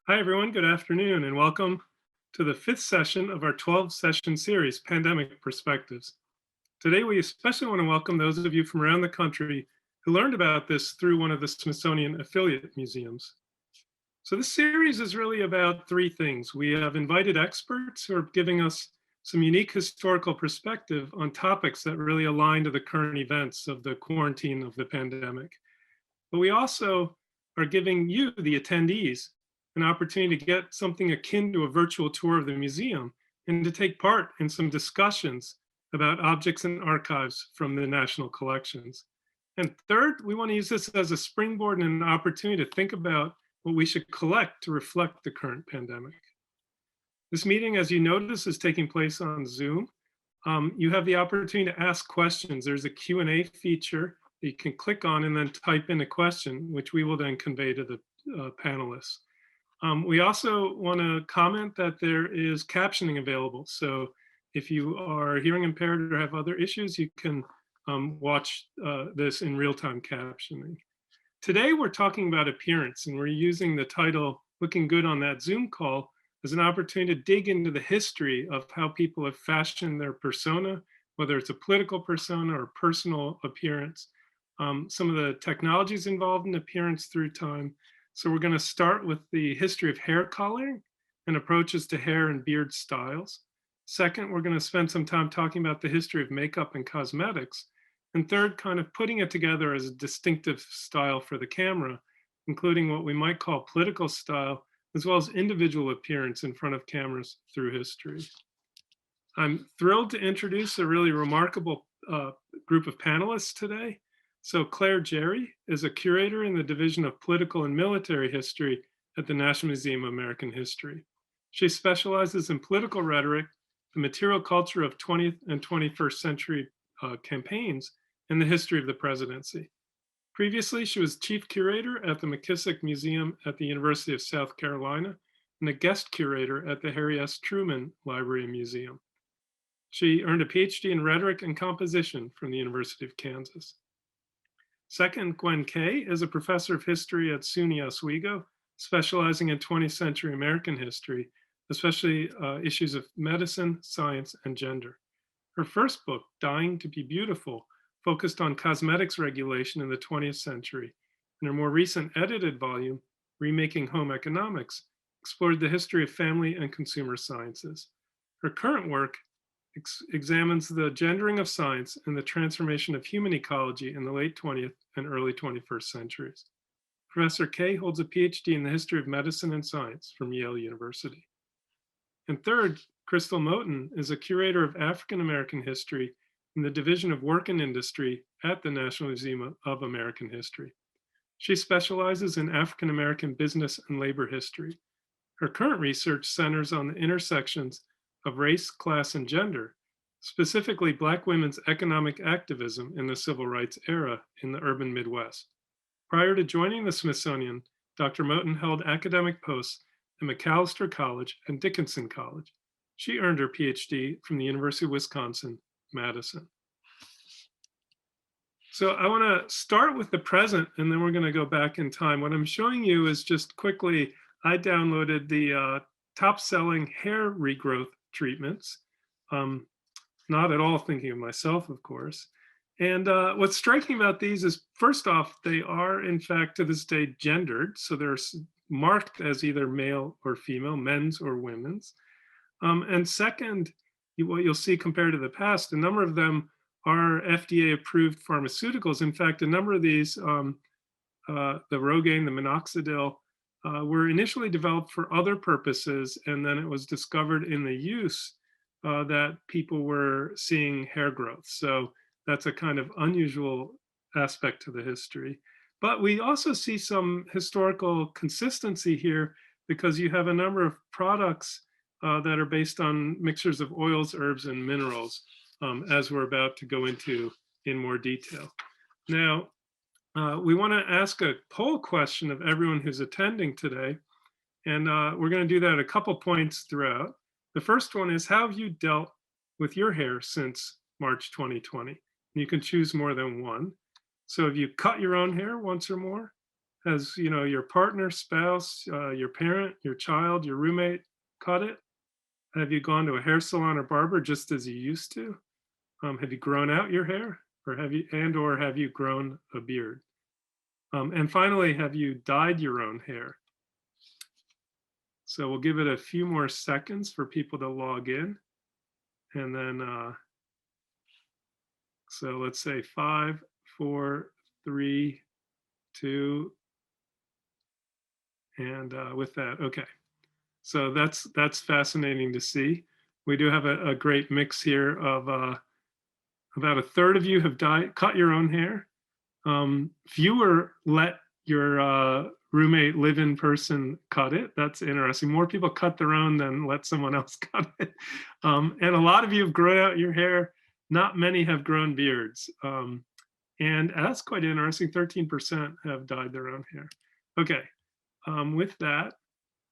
Hi, everyone. Good afternoon, and welcome to the fifth session of our 12-session series, Pandemic Perspectives. Today, we especially want to welcome those of you from around the country who learned about this through one of the Smithsonian affiliate museums. So this series is really about three things. We have invited experts who are giving us some unique historical perspective on topics that really align to the current events of the quarantine of the pandemic. But we also are giving you, the attendees, an opportunity to get something akin to a virtual tour of the museum and to take part in some discussions about objects and archives from the national collections. And third, we want to use this as a springboard and an opportunity to think about what we should collect to reflect the current pandemic. This meeting, as you notice, is taking place on Zoom. You have the opportunity to ask questions. There's a Q&A feature that you can click on and then type in a question, which we will then convey to the panelists. We also want to comment that there is captioning available. So if you are hearing impaired or have other issues, you can watch this in real-time captioning. Today, we're talking about appearance, and we're using the title, Looking Good on That Zoom Call, as an opportunity to dig into the history of how people have fashioned their persona, whether it's a political persona or personal appearance, some of the technologies involved in appearance through time. So we're going to start with the history of hair coloring and approaches to hair and beard styles. Second, we're going to spend some time talking about the history of makeup and cosmetics. And third, kind of putting it together as a distinctive style for the camera, including what we might call political style, as well as individual appearance in front of cameras through history. I'm thrilled to introduce a really remarkable group of panelists today. So Claire Jerry is a curator in the Division of Political and Military History at the National Museum of American History. She specializes in political rhetoric, the material culture of 20th and 21st century campaigns, and the history of the presidency. Previously, she was chief curator at the McKissick Museum at the University of South Carolina and a guest curator at the Harry S. Truman Library and Museum. She earned a PhD in rhetoric and composition from the University of Kansas. Second, Gwen Kay is a professor of history at SUNY Oswego, specializing in 20th century American history, especially issues of medicine, science, and gender. Her first book, Dying to be Beautiful, focused on cosmetics regulation in the 20th century, and her more recent edited volume, Remaking Home Economics, explored the history of family and consumer sciences. Her current work examines the gendering of science and the transformation of human ecology in the late 20th and early 21st centuries. Professor Kay holds a PhD in the history of medicine and science from Yale University. And third, Crystal Moten is a curator of African American history in the Division of Work and Industry at the National Museum of American History. She specializes in African American business and labor history. Her current research centers on the intersections of race, class, and gender, specifically Black women's economic activism in the civil rights era in the urban Midwest. Prior to joining the Smithsonian, Dr. Moten held academic posts at Macalester College and Dickinson College. She earned her PhD from the University of Wisconsin, Madison. So I want to start with the present, and then we're going to go back in time. What I'm showing you is just quickly, I downloaded the top-selling hair regrowth treatments. Not at all thinking of myself, of course. And what's striking about these is, first off, they are, in fact, to this day, gendered. So they're marked as either male or female, men's or women's. And second, what you'll see compared to the past, a number of them are FDA-approved pharmaceuticals. In fact, a number of these, the Rogaine, the minoxidil, were initially developed for other purposes, and then it was discovered in the use that people were seeing hair growth. So that's a kind of unusual aspect to the history. But we also see some historical consistency here because you have a number of products that are based on mixtures of oils, herbs, and minerals, as we're about to go into in more detail. Now, we want to ask a poll question of everyone who's attending today, and we're going to do that at a couple points throughout. The first one is, how have you dealt with your hair since March 2020? And you can choose more than one. So have you cut your own hair once or more? Has, your partner, spouse, your parent, your child, your roommate cut it? Have you gone to a hair salon or barber just as you used to? Have you grown out your hair, or have you grown a beard? And finally, have you dyed your own hair? So we'll give it a few more seconds for people to log in. And then, so let's say 5, 4, 3, 2, and with that, okay. So that's fascinating to see. We do have a great mix here of about a third of you have cut your own hair. Fewer let your roommate live-in person cut it. That's interesting. More people cut their own than let someone else cut it. And a lot of you have grown out your hair. Not many have grown beards. And that's quite interesting. 13% have dyed their own hair. Okay, with that,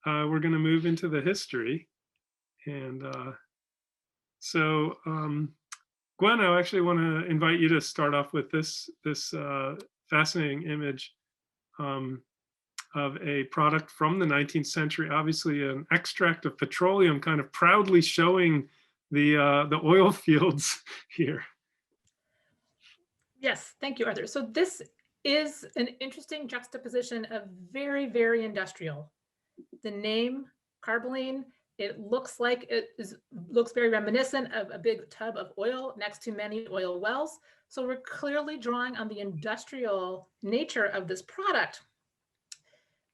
we're going to move into the history. And so Gwen, I actually want to invite you to start off with this fascinating image of a product from the 19th century, obviously an extract of petroleum, kind of proudly showing the oil fields here. Yes, thank you, Arthur. So this is an interesting juxtaposition of very, very industrial. The name Carboline, it looks like looks very reminiscent of a big tub of oil next to many oil wells. So we're clearly drawing on the industrial nature of this product.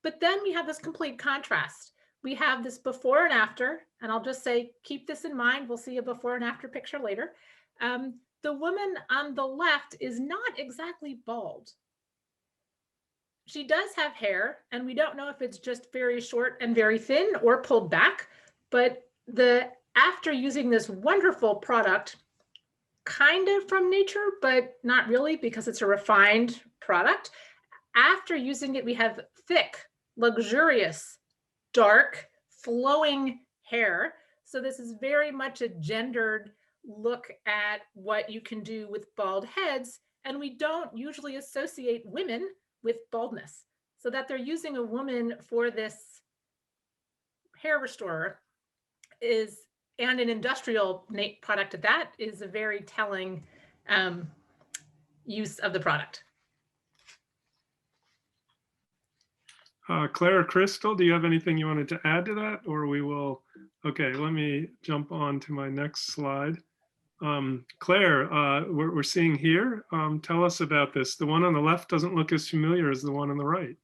But then we have this complete contrast. We have this before and after, and I'll just say, keep this in mind. We'll see a before and after picture later. The woman on the left is not exactly bald. She does have hair, and we don't know if it's just very short and very thin or pulled back, but after using this wonderful product, kind of from nature, but not really because it's a refined product, after using it, we have thick, luxurious, dark, flowing hair. So this is very much a gendered look at what you can do with bald heads, and we don't usually associate women with baldness. So that they're using a woman for this hair restorer and an industrial product at that, is a very telling use of the product. Claire or Crystal, do you have anything you wanted to add to that, or we will? Okay, let me jump on to my next slide. Claire, we're seeing here, tell us about this. The one on the left doesn't look as familiar as the one on the right.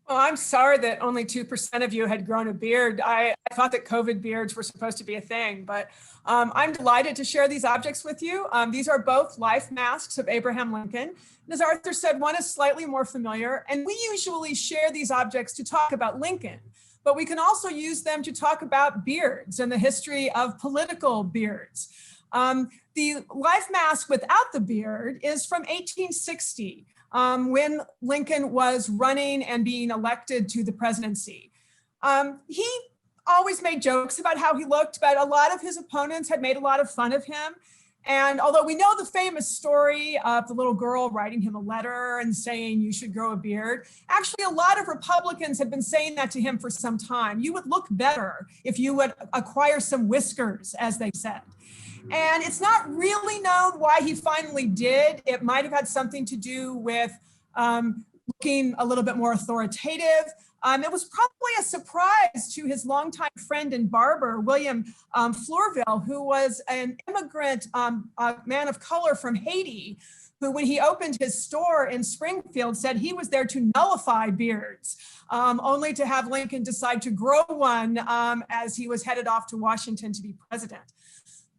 Well, I'm sorry that only 2% of you had grown a beard. I thought that COVID beards were supposed to be a thing, but I'm delighted to share these objects with you. These are both life masks of Abraham Lincoln. And as Arthur said, one is slightly more familiar, and we usually share these objects to talk about Lincoln, but we can also use them to talk about beards and the history of political beards. The life mask without the beard is from 1860. When Lincoln was running and being elected to the presidency. He always made jokes about how he looked, but a lot of his opponents had made a lot of fun of him. And although we know the famous story of the little girl writing him a letter and saying, you should grow a beard, actually a lot of Republicans had been saying that to him for some time. You would look better if you would acquire some whiskers, as they said. And it's not really known why he finally did. It might have had something to do with looking a little bit more authoritative. It was probably a surprise to his longtime friend and barber, William Flourville, who was an immigrant man of color from Haiti, who, when he opened his store in Springfield, said he was there to nullify beards, only to have Lincoln decide to grow one as he was headed off to Washington to be president.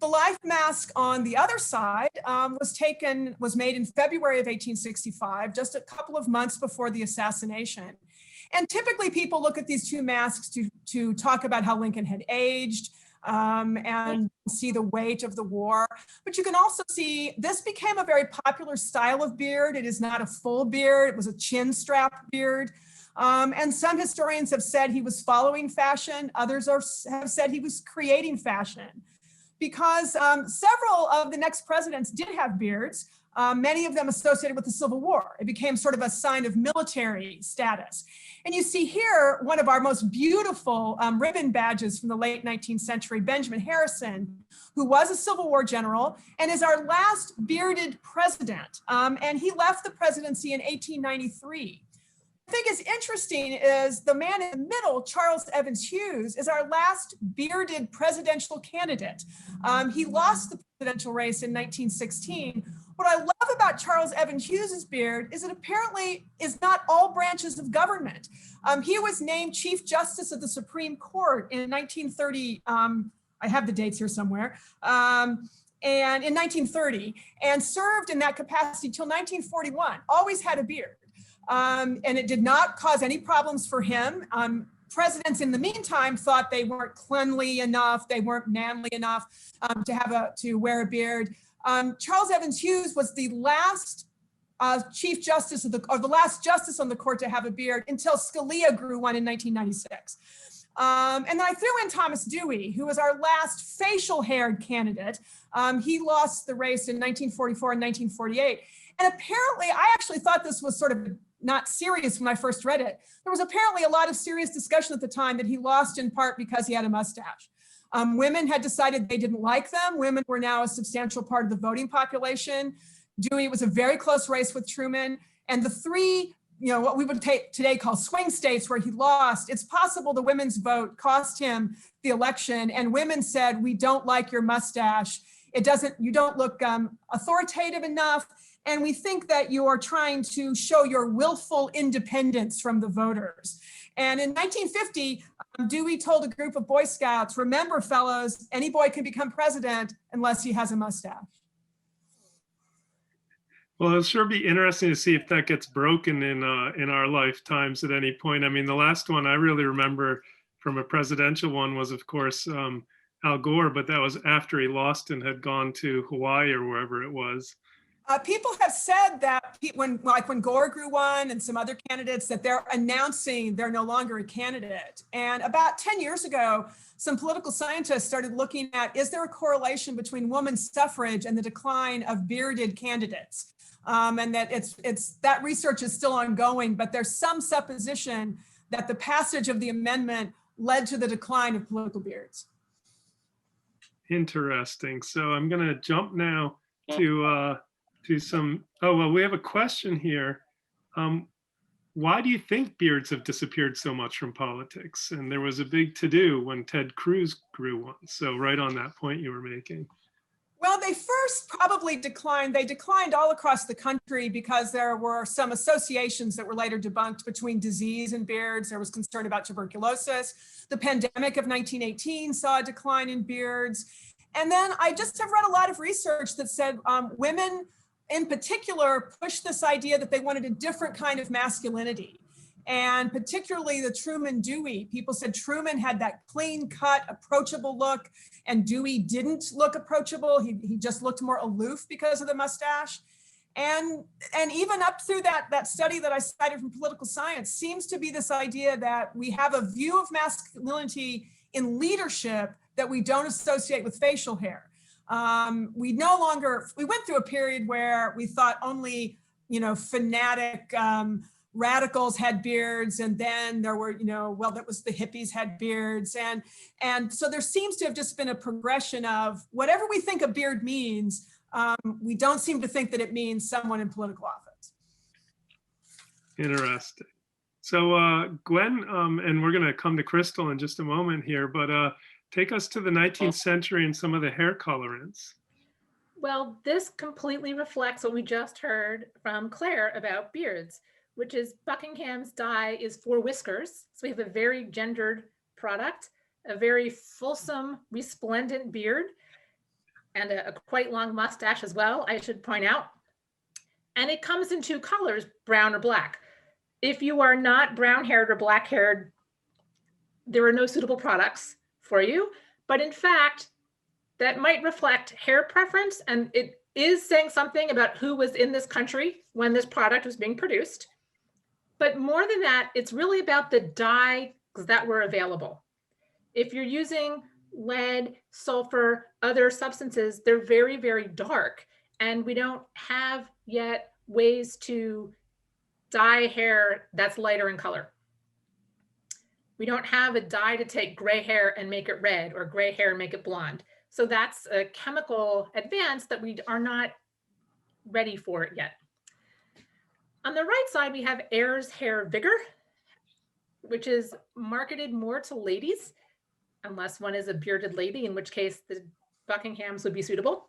The life mask on the other side was made in February of 1865, just a couple of months before the assassination. And typically people look at these two masks to talk about how Lincoln had aged and see the weight of the war. But you can also see this became a very popular style of beard. It is not a full beard, it was a chin strap beard. And some historians have said he was following fashion, others have said he was creating fashion. because several of the next presidents did have beards, many of them associated with the Civil War. It became sort of a sign of military status. And you see here one of our most beautiful ribbon badges from the late 19th century, Benjamin Harrison, who was a Civil War general and is our last bearded president. And he left the presidency in 1893. I think is interesting is the man in the middle, Charles Evans Hughes, is our last bearded presidential candidate. He lost the presidential race in 1916. What I love about Charles Evans Hughes's beard is it apparently is not all branches of government. He was named Chief Justice of the Supreme Court in 1930. I have the dates here somewhere. And in 1930, and served in that capacity till 1941, always had a beard. And it did not cause any problems for him. Presidents in the meantime thought they weren't cleanly enough, they weren't manly enough to wear a beard. Charles Evans Hughes was the last Chief Justice the last justice on the court to have a beard until Scalia grew one in 1996. And then I threw in Thomas Dewey, who was our last facial haired candidate. He lost the race in 1944 and 1948. And apparently, I actually thought this was sort of not serious when I first read it. There was apparently a lot of serious discussion at the time that he lost in part because he had a mustache. Women had decided they didn't like them. Women were now a substantial part of the voting population. Dewey was a very close race with Truman. And the three, what we would today call swing states where he lost, it's possible the women's vote cost him the election. And women said, we don't like your mustache. You don't look authoritative enough. And we think that you are trying to show your willful independence from the voters. And in 1950, Dewey told a group of Boy Scouts, remember, fellows, any boy can become president unless he has a mustache. Well, it'll sure be interesting to see if that gets broken in our lifetimes at any point. I mean, the last one I really remember from a presidential one was, of course, Al Gore, but that was after he lost and had gone to Hawaii or wherever it was. People have said that when Gore grew one and some other candidates, that they're announcing they're no longer a candidate. And about 10 years ago, some political scientists started looking at, is there a correlation between women's suffrage and the decline of bearded candidates? And that that research is still ongoing, but there's some supposition that the passage of the amendment led to the decline of political beards. Interesting. So I'm going to jump now to some, we have a question here. Why do you think beards have disappeared so much from politics? And there was a big to-do when Ted Cruz grew one. So right on that point you were making. Well, they first probably declined. They declined all across the country because there were some associations that were later debunked between disease and beards. There was concern about tuberculosis. The pandemic of 1918 saw a decline in beards. And then I just have read a lot of research that said women in particular pushed this idea that they wanted a different kind of masculinity. And particularly the Truman Dewey, people said Truman had that clean cut, approachable look, and Dewey didn't look approachable. He just looked more aloof because of the mustache. And even up through that study that I cited from political science seems to be this idea that we have a view of masculinity in leadership that we don't associate with facial hair. We went through a period where we thought only, fanatic radicals had beards, and then there were, that was the hippies had beards. And so there seems to have just been a progression of whatever we think a beard means, we don't seem to think that it means someone in political office. Interesting. So Gwen, and we're going to come to Crystal in just a moment here, but take us to the 19th century and some of the hair colorants. Well, this completely reflects what we just heard from Claire about beards, which is Buckingham's dye is for whiskers. So we have a very gendered product, a very fulsome, resplendent beard, and a quite long mustache as well, I should point out. And it comes in two colors, brown or black. If you are not brown-haired or black-haired, there are no suitable products for you. But in fact, that might reflect hair preference, and it is saying something about who was in this country when this product was being produced. But more than that, it's really about the dyes that were available. If you're using lead, sulfur, other substances, they're very, very dark. And we don't have yet ways to dye hair that's lighter in color. We don't have a dye to take gray hair and make it red, or gray hair and make it blonde. So that's a chemical advance that we are not ready for it yet. On the right side, we have Ayers Hair Vigor, which is marketed more to ladies, unless one is a bearded lady, in which case the Buckinghams would be suitable.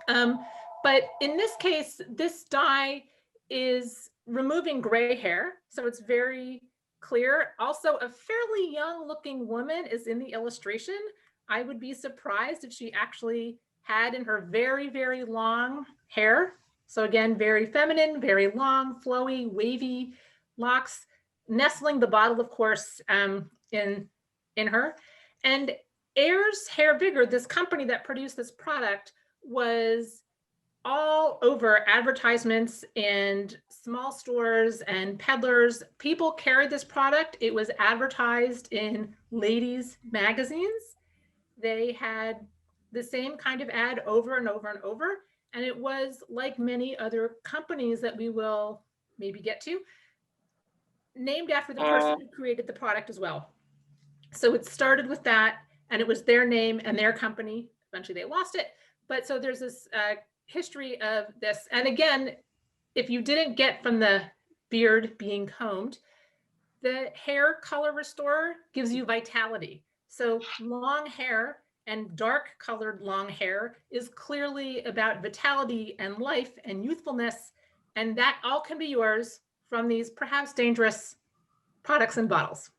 But in this case, this dye is removing gray hair, so it's very clear. Also, a fairly young looking woman is in the illustration. I would be surprised if she actually had in her very, very long hair. So again, very feminine, very long, flowy, wavy locks, nestling the bottle, of course, in her. And Ayers Hair Vigor, this company that produced this product, was all over advertisements and small stores and peddlers. People carried this product. It was advertised in ladies' magazines. They had the same kind of ad over and over and over. And it was, like many other companies that we will maybe get to, named after the person who created the product as well. So it started with that, and it was their name and their company. Eventually they lost it. But so there's this history of this. And again, if you didn't get from the beard being combed, the hair color restorer gives you vitality. So long hair and dark colored long hair is clearly about vitality and life and youthfulness. And that all can be yours from these perhaps dangerous products and bottles.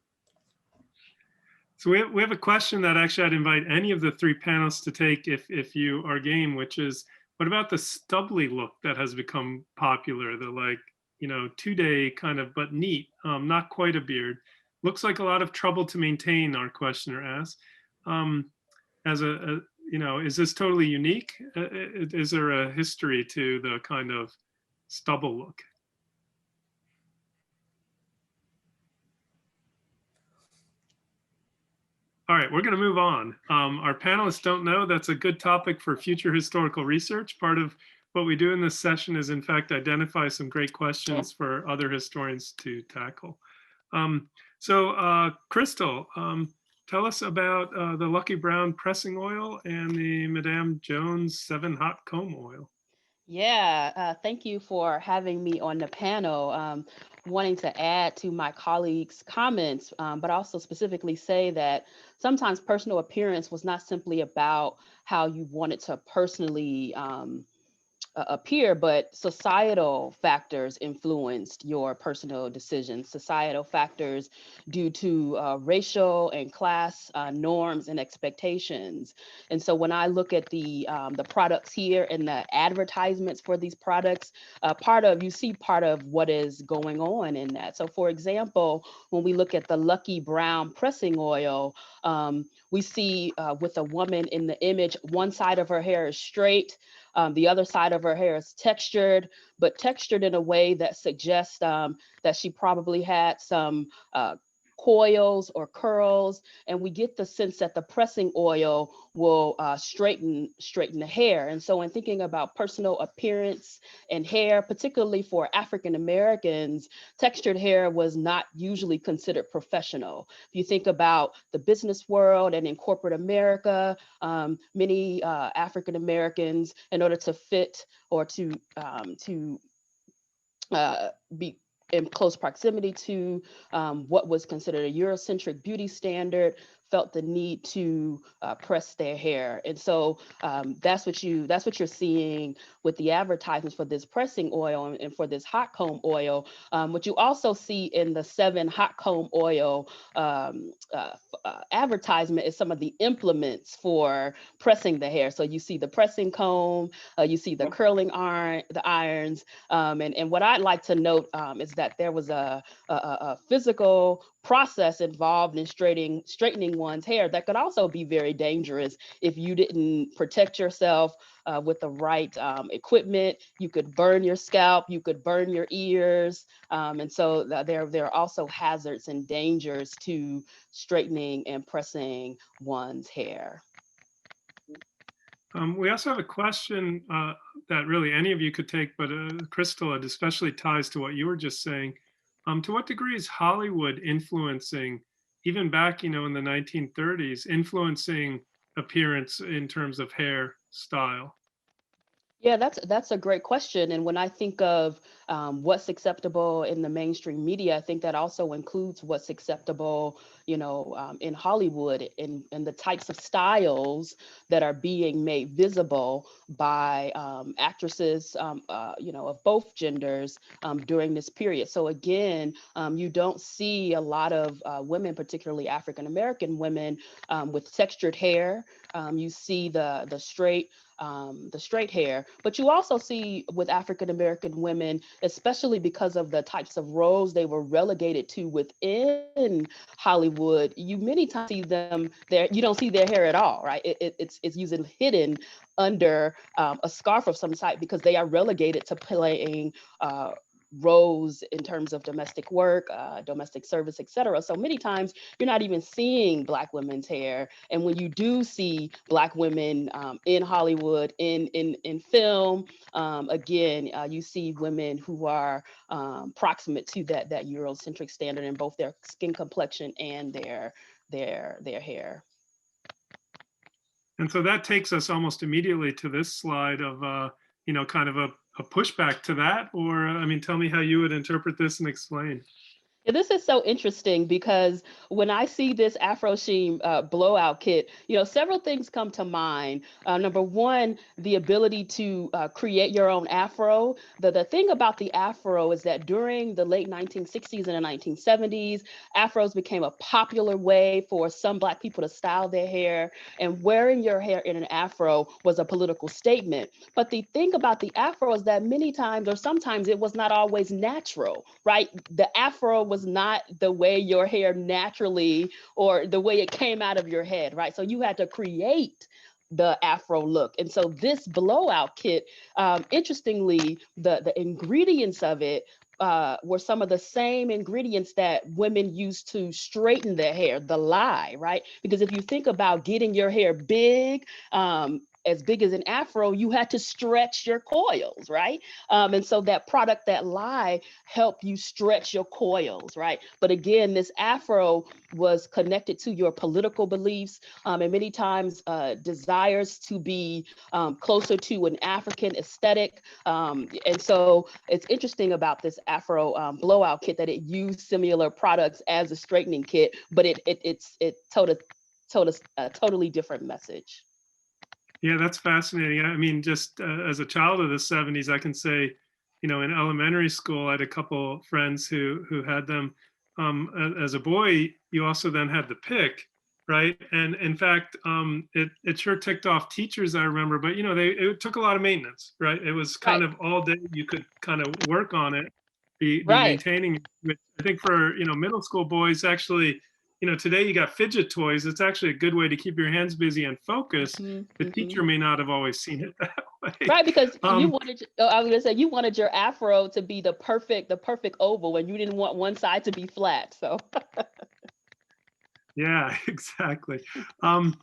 So we have a question that actually I'd invite any of the three panelists to take if you are game, which is, what about the stubbly look that has become popular? The, like, 2-day kind of, but neat, not quite a beard. Looks like a lot of trouble to maintain, our questioner asks. As is this totally unique? Is there a history to the kind of stubble look? All right, we're going to move on. Our panelists don't know that's a good topic for future historical research. Part of what we do in this session is, in fact, identify some great questions for other historians to tackle. Crystal, tell us about the Lucky Brown pressing oil and the Madame Jones 7 hot comb oil. Yeah, thank you for having me on the panel. Wanting to add to my colleagues' comments, but also specifically say that sometimes personal appearance was not simply about how you wanted to personally appear, but societal factors influenced your personal decisions. Societal factors due to racial and class norms and expectations. And so when I look at the products here and the advertisements for these products, you see part of what is going on in that. So for example, when we look at the Lucky Brown pressing oil, we see with a woman in the image, one side of her hair is straight, the other side of her hair is textured, but textured in a way that suggests that she probably had some coils or curls, and we get the sense that the pressing oil will straighten the hair. And so in thinking about personal appearance and hair, particularly for African Americans, textured hair was not usually considered professional. If you think about the business world and in corporate America, many African Americans, in order to fit or to be in close proximity to what was considered a Eurocentric beauty standard, felt the need to press their hair. And so that's what you're seeing with the advertisements for this pressing oil and for this hot comb oil. What you also see in the 7 hot comb oil advertisement is some of the implements for pressing the hair. So you see the pressing comb, you see the curling iron, the irons, and what I'd like to note is that there was a physical process involved in straightening one's hair that could also be very dangerous if you didn't protect yourself with the right equipment. You could burn your scalp, you could burn your ears. And so there are also hazards and dangers to straightening and pressing one's hair. We also have a question that really any of you could take, but Crystal, it especially ties to what you were just saying. To what degree is Hollywood influencing, even back, in the 1930s, influencing appearance in terms of hair style? Yeah, that's a great question. And when I think of what's acceptable in the mainstream media, I think that also includes what's acceptable, in Hollywood and the types of styles that are being made visible by actresses, of both genders during this period. So again, you don't see a lot of women, particularly African American women, with textured hair. You see the straight hair, but you also see with African American women, especially because of the types of roles they were relegated to within Hollywood, you many times see them there, you don't see their hair at all, right? It's usually hidden under a scarf of some type because they are relegated to playing roles in terms of domestic work, domestic service, etc. So many times you're not even seeing Black women's hair. And when you do see Black women in Hollywood, in film, again, you see women who are proximate to that Eurocentric standard in both their skin complexion and their hair. And so that takes us almost immediately to this slide of, kind of a pushback to that, or, tell me how you would interpret this and explain. Yeah, this is so interesting because when I see this Afro Sheen blowout kit, several things come to mind. Number one, the ability to create your own Afro. The thing about the Afro is that during the late 1960s and the 1970s, Afros became a popular way for some Black people to style their hair, and wearing your hair in an Afro was a political statement. But the thing about the Afro is that many times, or sometimes, it was not always natural, right? The Afro was not the way your hair naturally or the way it came out of your head, right? So you had to create the Afro look. And so this blowout kit, interestingly, the ingredients of it were some of the same ingredients that women used to straighten their hair, the lye, right? Because if you think about getting your hair big, as big as an Afro, you had to stretch your coils, right? And so that product, that lye, helped you stretch your coils, right? But again, this Afro was connected to your political beliefs and many times desires to be closer to an African aesthetic. And so it's interesting about this Afro blowout kit that it used similar products as a straightening kit, but it told a totally different message. Yeah, that's fascinating. Just as a child of the 70s, I can say, in elementary school, I had a couple friends who had them. As a boy, you also then had the pick, right? And in fact, it sure ticked off teachers, I remember, but it took a lot of maintenance, right? It was kind of all day you could kind of work on it, be maintaining it. Which I think for middle school boys, actually, today you got fidget toys. It's actually a good way to keep your hands busy and focused. The teacher may not have always seen it that way. Right, because you wanted, I was gonna say, you wanted your Afro to be the perfect oval, and you didn't want one side to be flat. So. Yeah, exactly. And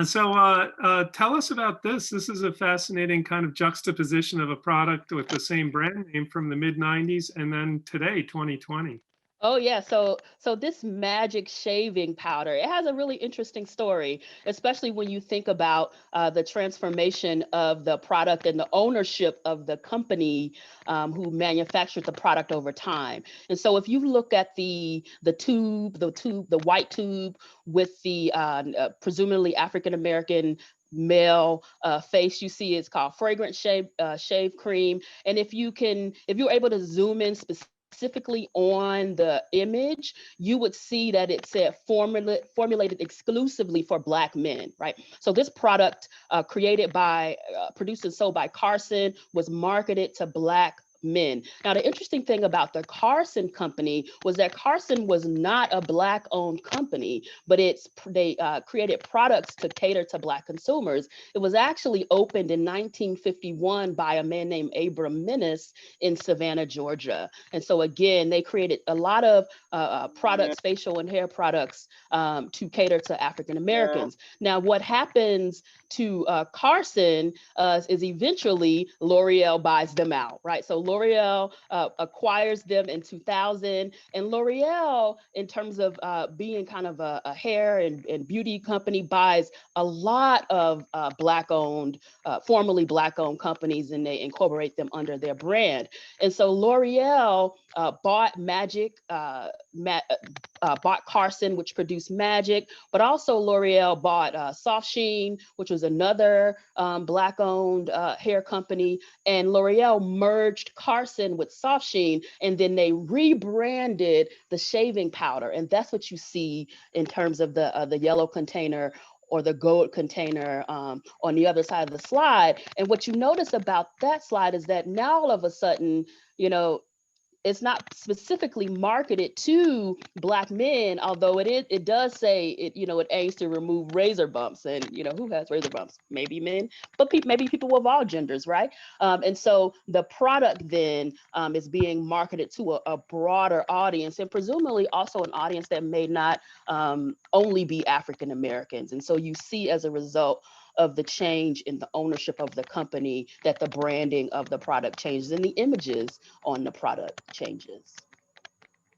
so tell us about this. This is a fascinating kind of juxtaposition of a product with the same brand name from the mid 90s and then today, 2020. Oh yeah, so this magic shaving powder, it has a really interesting story, especially when you think about the transformation of the product and the ownership of the company who manufactured the product over time. And so if you look at the white tube with the presumably African American male face, you see it's called fragrant shave cream. And if you're able to zoom in specifically on the image, you would see that it said formulated exclusively for Black men, right? So this product produced and sold by Carson, was marketed to Black men. Now, the interesting thing about the Carson company was that Carson was not a Black-owned company, but they created products to cater to Black consumers. It was actually opened in 1951 by a man named Abram Menace in Savannah, Georgia. And so again, they created a lot of products, facial and hair products, to cater to African Americans. Now, what happens to Carson is eventually L'Oreal buys them out, right? So L'Oreal acquires them in 2000, and L'Oreal, in terms of being kind of a hair and beauty company, buys a lot of Black-owned, formerly Black-owned companies, and they incorporate them under their brand. And so L'Oreal bought bought Carson, which produced Magic, but also L'Oreal bought Soft Sheen, which was another Black-owned hair company, and L'Oreal merged Carson with Soft Sheen, and then they rebranded the shaving powder, and that's what you see in terms of the yellow container or the gold container on the other side of the slide. And what you notice about that slide is that now all of a sudden, you know, it's not specifically marketed to Black men, although it does say it, you know, it aims to remove razor bumps. And, you know, who has razor bumps? Maybe men, but maybe people of all genders, right? And so the product then is being marketed to a broader audience, and presumably also an audience that may not only be African Americans. And so you see, as a result of the change in the ownership of the company, that the branding of the product changes and the images on the product changes.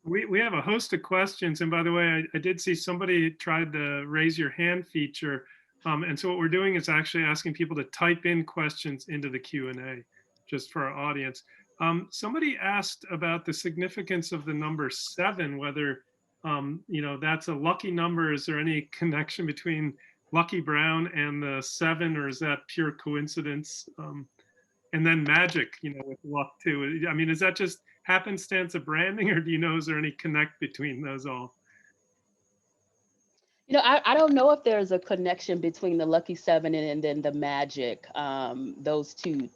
We have a host of questions. And by the way, I did see somebody tried the raise your hand feature. And so what we're doing is actually asking people to type in questions into the Q&A just for our audience. Somebody asked about the significance of the number 7, whether, you know, that's a lucky number. Is there any connection between Lucky Brown and the 7, or is that pure coincidence? And then Magic, you know, with luck too. I mean, is that just happenstance of branding, or do you know, is there any connect between those all? You know, I don't know if there's a connection between the Lucky 7 and then the Magic. Those two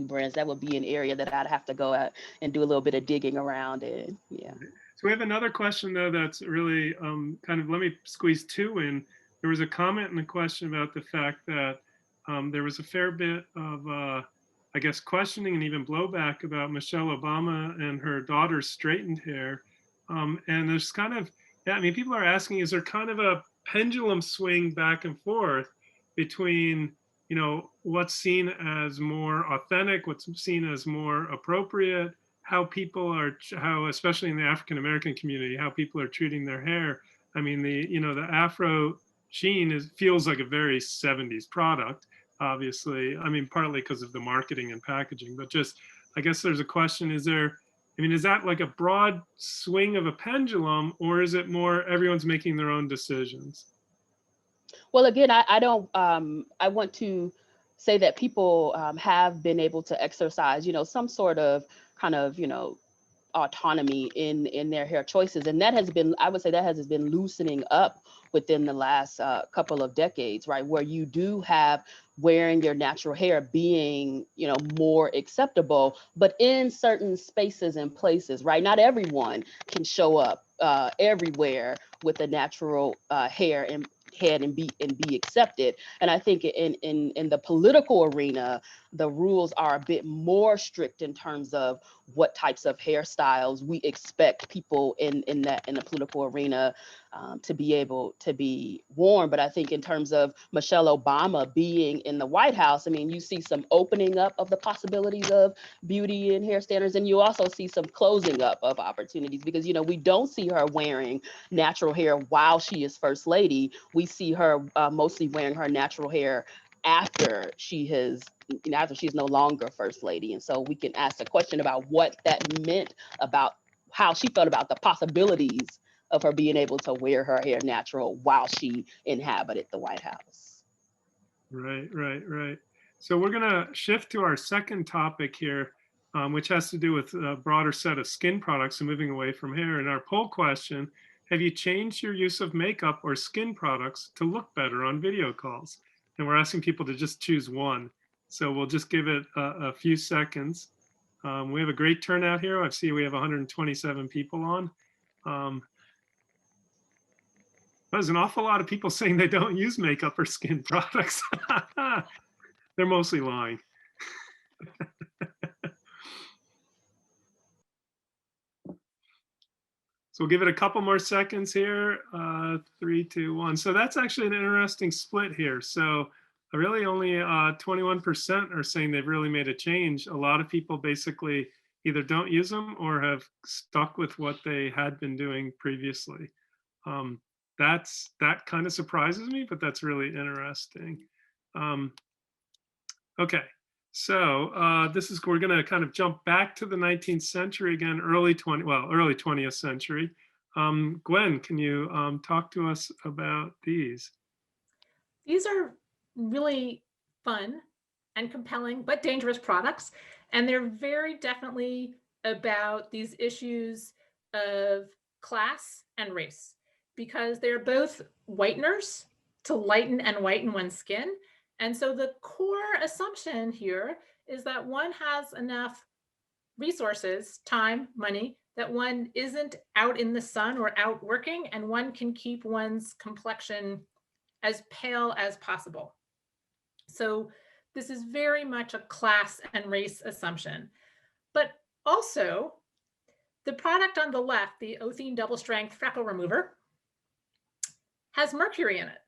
brands, that would be an area that I'd have to go out and do a little bit of digging around in. Yeah. So we have another question though that's really kind of, let me squeeze 2 in. There was a comment in the question about the fact that there was a fair bit of, I guess, questioning and even blowback about Michelle Obama and her daughter's straightened hair. And there's kind of, yeah, I mean, people are asking, is there kind of a pendulum swing back and forth between, you know, what's seen as more authentic, what's seen as more appropriate, how people are, how, especially in the African American community, how people are treating their hair. I mean, you know, the Afro sheen feels like a very 70s product, obviously. I mean, partly because of the marketing and packaging, but just, I guess there's a question, is there, I mean, is that like a broad swing of a pendulum, or is it more everyone's making their own decisions? Well, again, I don't, I want to say that people have been able to exercise, you know, some sort of kind of, you know, autonomy in their hair choices, and that has been, I would say, that has been loosening up within the last couple of decades, right, where you do have wearing your natural hair being, you know, more acceptable, but in certain spaces and places, right? Not everyone can show up everywhere with a natural hair and head and be accepted. And I think in the political arena, the rules are a bit more strict in terms of what types of hairstyles we expect people in the political arena to be able to be worn. But I think in terms of Michelle Obama being in the White House, I mean, you see some opening up of the possibilities of beauty and hair standards, and you also see some closing up of opportunities, because, you know, we don't see her wearing natural hair while she is First Lady. We see her mostly wearing her natural hair after she has, you know, after she's no longer First Lady. And so we can ask a question about what that meant, about how she felt about the possibilities of her being able to wear her hair natural while she inhabited the White House. Right, right, right. So we're gonna shift to our second topic here, which has to do with a broader set of skin products and moving away from hair. And our poll question, have you changed your use of makeup or skin products to look better on video calls? And we're asking people to just choose one. So we'll just give it a few seconds. We have a great turnout here. I see we have 127 people on. There's an awful lot of people saying they don't use makeup or skin products. They're mostly lying. So we'll give it a couple more seconds here. 3, 2, 1. So that's actually an interesting split here. So really only 21% are saying they've really made a change. A lot of people basically either don't use them or have stuck with what they had been doing previously. That kind of surprises me, but that's really interesting. Okay. So we're going to kind of jump back to the 19th century again, early 20th century. Gwen, can you talk to us about these? These are really fun and compelling, but dangerous products. And they're very definitely about these issues of class and race, because they're both whiteners to lighten and whiten one's skin. And so the core assumption here is that one has enough resources, time, money, that one isn't out in the sun or out working, and one can keep one's complexion as pale as possible. So this is very much a class and race assumption. But also, the product on the left, the Othene double strength freckle remover, has mercury in it.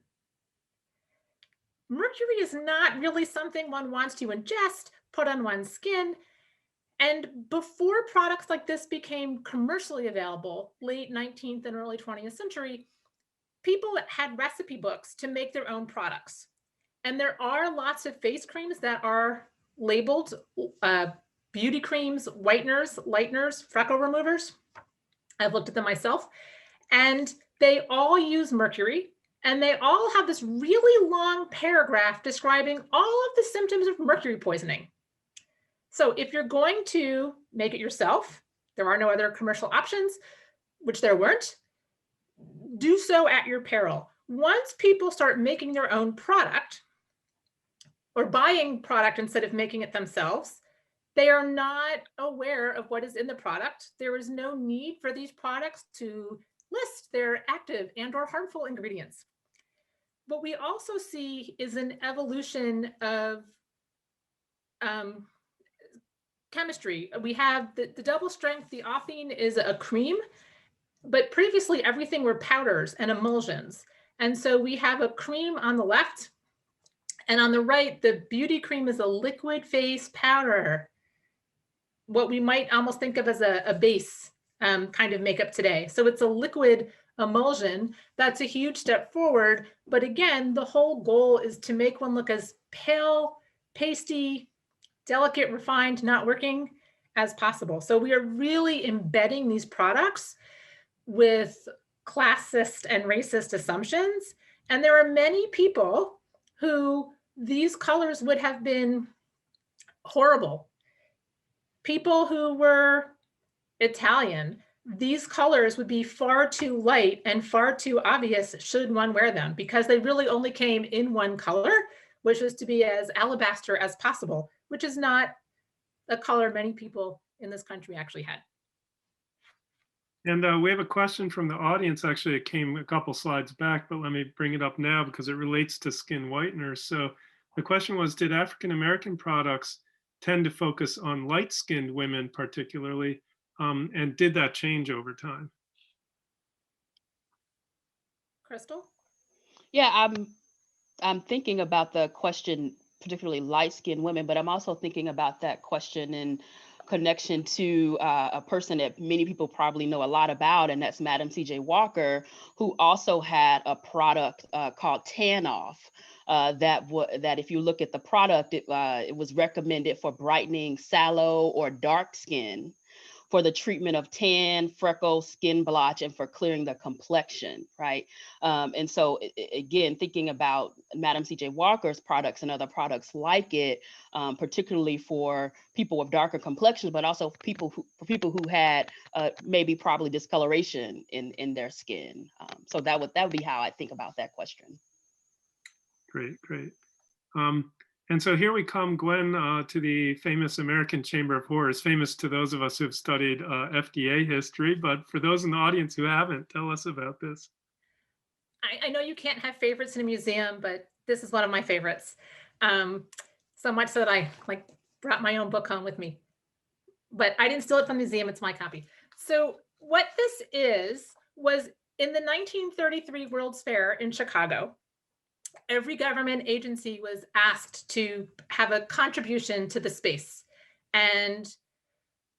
Mercury is not really something one wants to ingest, put on one's skin. And before products like this became commercially available, late 19th and early 20th century, people had recipe books to make their own products. And there are lots of face creams that are labeled beauty creams, whiteners, lighteners, freckle removers. I've looked at them myself, and they all use mercury, and they all have this really long paragraph describing all of the symptoms of mercury poisoning. So if you're going to make it yourself, there are no other commercial options, which there weren't, do so at your peril. Once people start making their own product or buying product instead of making it themselves, they are not aware of what is in the product. There is no need for these products to list their active and or harmful ingredients. What we also see is an evolution of chemistry. We have the double strength, the Othene is a cream, but previously everything were powders and emulsions. And so we have a cream on the left, and on the right, the beauty cream is a liquid face powder, what we might almost think of as a base kind of makeup today. So it's a liquid emulsion. That's a huge step forward. But again, the whole goal is to make one look as pale, pasty, delicate, refined, not working as possible. So we are really embedding these products with classist and racist assumptions. And there are many people who these colors would have been horrible. People who were Italian, these colors would be far too light and far too obvious should one wear them, because they really only came in one color, which was to be as alabaster as possible, which is not a color many people in this country actually had. And we have a question from the audience. Actually, it came a couple slides back, but let me bring it up now because it relates to skin whiteners. So the question was, did African-American products tend to focus on light-skinned women particularly? And did that change over time? Crystal? Yeah, I'm thinking about the question, particularly light-skinned women, but I'm also thinking about that question in connection to a person that many people probably know a lot about, and that's Madam C.J. Walker, who also had a product called Tan Off. That if you look at the product, it was recommended for brightening sallow or dark skin, for the treatment of tan, freckle, skin blotch, and for clearing the complexion, right? And so again, thinking about Madam C.J. Walker's products and other products like it, particularly for people with darker complexions, but also for people who had maybe probably discoloration in their skin. So that would be how I think about that question. Great. And so here we come, Gwen, to the famous American Chamber of Horrors, famous to those of us who have studied FDA history, but for those in the audience who haven't, tell us about this. I know you can't have favorites in a museum, but this is one of my favorites. So much so that I brought my own book home with me. But I didn't steal it from the museum, it's my copy. So what this was in the 1933 World's Fair in Chicago, every government agency was asked to have a contribution to the space. And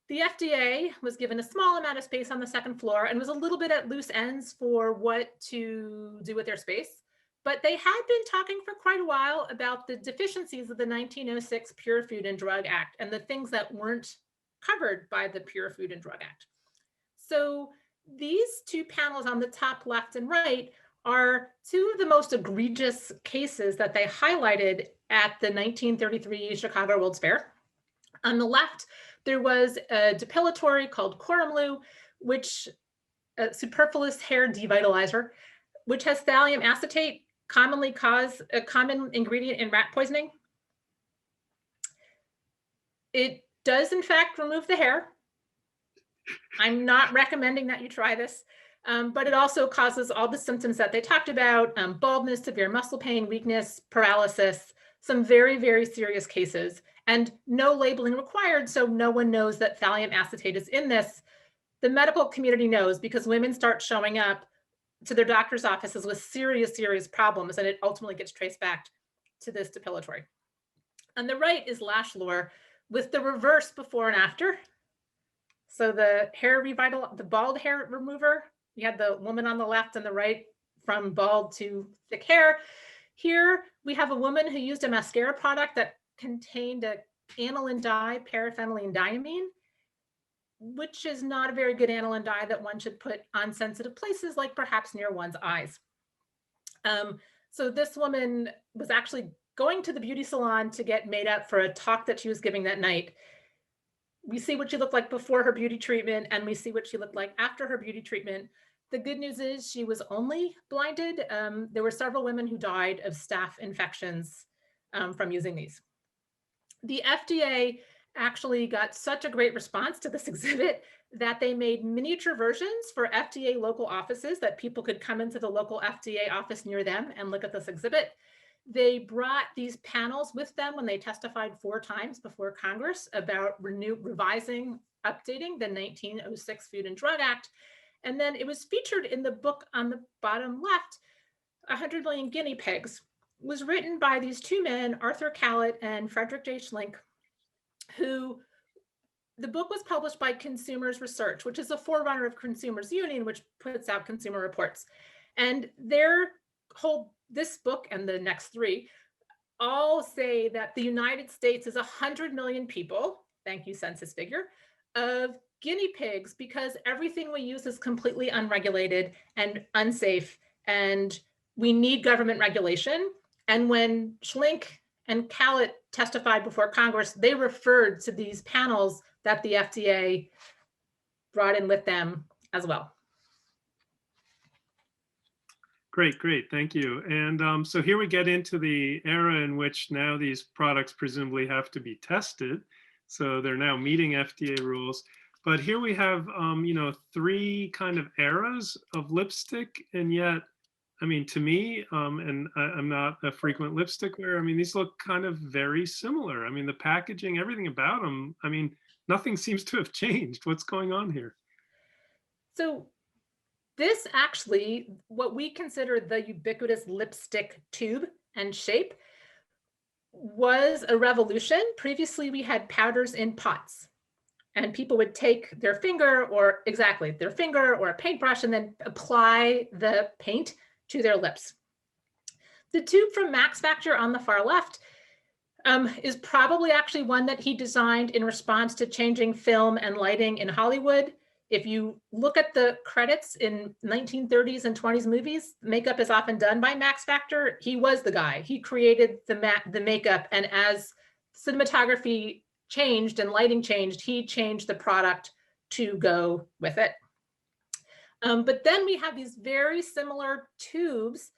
the FDA was given a small amount of space on the second floor and was a little bit at loose ends for what to do with their space. But they had been talking for quite a while about the deficiencies of the 1906 Pure Food and Drug Act and the things that weren't covered by the Pure Food and Drug Act. So these two panels on the top left and right are two of the most egregious cases that they highlighted at the 1933 Chicago World's Fair. On the left, there was a depilatory called Corumlu, which a superfluous hair devitalizer, which has thallium acetate, commonly cause a common ingredient in rat poisoning. It does in fact remove the hair. I'm not recommending that you try this, but it also causes all the symptoms that they talked about, baldness, severe muscle pain, weakness, paralysis, some very, very serious cases, and no labeling required, so no one knows that thallium acetate is in this. The medical community knows because women start showing up to their doctor's offices with serious, serious problems, and it ultimately gets traced back to this depilatory. On the right is lash lure with the reverse before and after. So the bald hair remover, you had the woman on the left and the right from bald to thick hair. Here we have a woman who used a mascara product that contained an aniline dye, paraphenylene diamine, which is not a very good aniline dye that one should put on sensitive places, like perhaps near one's eyes. So this woman was actually going to the beauty salon to get made up for a talk that she was giving that night. We see what she looked like before her beauty treatment, and we see what she looked like after her beauty treatment. The good news is she was only blinded. There were several women who died of staph infections from using these. The FDA actually got such a great response to this exhibit that they made miniature versions for FDA local offices that people could come into the local FDA office near them and look at this exhibit. They brought these panels with them when they testified 4 times before Congress about revising, updating the 1906 Food and Drug Act. And then it was featured in the book on the bottom left, 100 Million Guinea Pigs, was written by these 2 men, Arthur Callett and Frederick J. Schlink, who the book was published by Consumers Research, which is a forerunner of Consumers Union, which puts out consumer reports. And this book and the next 3 all say that the United States is 100 million people, thank you census figure, of guinea pigs because everything we use is completely unregulated and unsafe, and we need government regulation. And when Schlink and Callett testified before Congress, they referred to these panels that the FDA brought in with them as well. Great, thank you. And so here we get into the era in which now these products presumably have to be tested. So they're now meeting FDA rules. But here we have, 3 kind of eras of lipstick, and yet, I mean, to me, and I'm not a frequent lipstick wearer, I mean, these look kind of very similar. I mean, the packaging, everything about them, I mean, nothing seems to have changed. What's going on here? So this actually, what we consider the ubiquitous lipstick tube and shape, was a revolution. Previously, we had powders in pots, and people would take their finger or a paintbrush and then apply the paint to their lips. The tube from Max Factor on the far left is probably actually one that he designed in response to changing film and lighting in Hollywood. If you look at the credits in 1930s and 20s movies, makeup is often done by Max Factor. He was the guy. He created the makeup, and as cinematography changed and lighting changed, he changed the product to go with it. But then we have these very similar tubes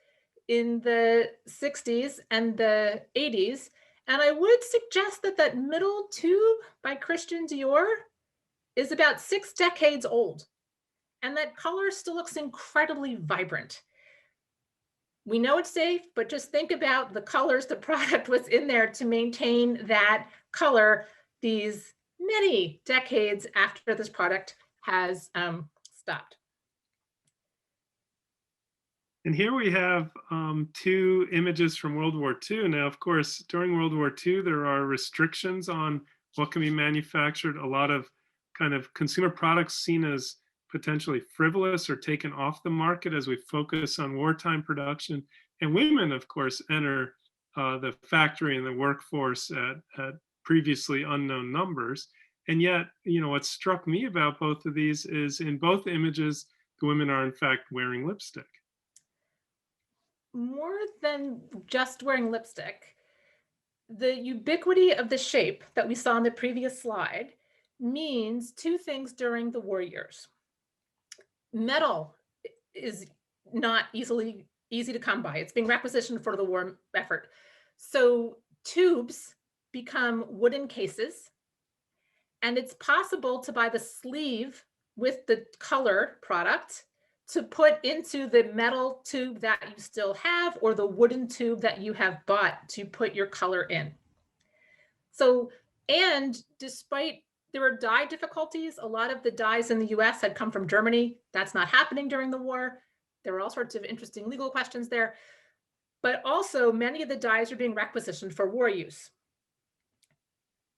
in the 60s and the 80s. And I would suggest that that middle tube by Christian Dior is about 6 decades old. And that color still looks incredibly vibrant. We know it's safe, but just think about the colors the product was in there to maintain that color these many decades after this product has stopped. And here we have two images from World War II. Now, of course, during World War II, there are restrictions on what can be manufactured. A lot of kind of consumer products seen as potentially frivolous or taken off the market as we focus on wartime production. And women, of course, enter the factory and the workforce at previously unknown numbers. And yet, what struck me about both of these is in both images, the women are in fact wearing lipstick. More than just wearing lipstick, the ubiquity of the shape that we saw in the previous slide means two things during the war years. Metal is not easy to come by. It's being requisitioned for the war effort. So tubes become wooden cases, and it's possible to buy the sleeve with the color product to put into the metal tube that you still have or the wooden tube that you have bought to put your color in. So, and despite there were dye difficulties, a lot of the dyes in the US had come from Germany. That's not happening during the war. There were all sorts of interesting legal questions there. But also many of the dyes are being requisitioned for war use.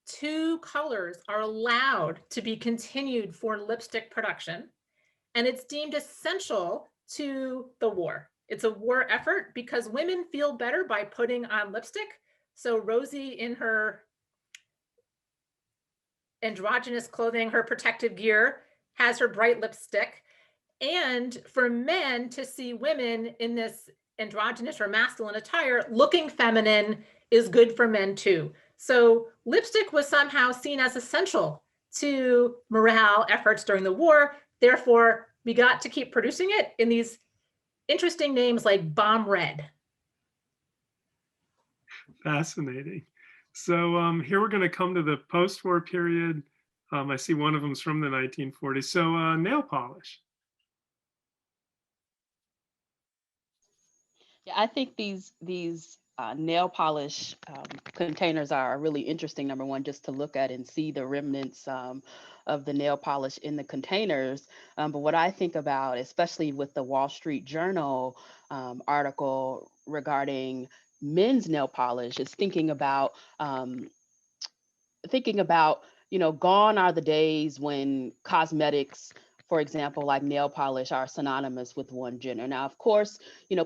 Two colors are allowed to be continued for lipstick production, and it's deemed essential to the war. It's a war effort because women feel better by putting on lipstick. So Rosie, in her androgynous clothing, her protective gear, has her bright lipstick. And for men to see women in this androgynous or masculine attire looking feminine is good for men too. So lipstick was somehow seen as essential to morale efforts during the war. Therefore, we got to keep producing it in these interesting names like Bomb Red. Fascinating. So here we're going to come to the post-war period. I see one of them is from the 1940s. So nail polish. Yeah, I think these nail polish containers are really interesting. Number one, just to look at and see the remnants of the nail polish in the containers. But what I think about, especially with the Wall Street Journal article regarding men's nail polish, is thinking about, gone are the days when cosmetics, for example, like nail polish, are synonymous with one gender. Now, of course,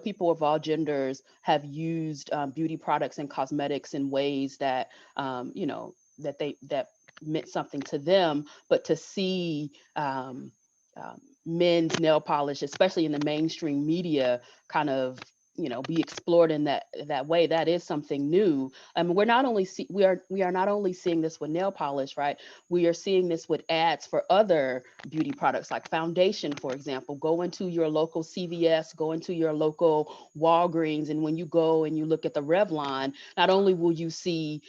people of all genders have used beauty products and cosmetics in ways that, that meant something to them. But to see men's nail polish, especially in the mainstream media, kind of be explored in that way, that is something new. We're not only we are not only seeing this with nail polish, right? We are seeing this with ads for other beauty products like foundation, for example. Go into your local CVS, go into your local Walgreens, and when you go and you look at the Revlon, not only will you see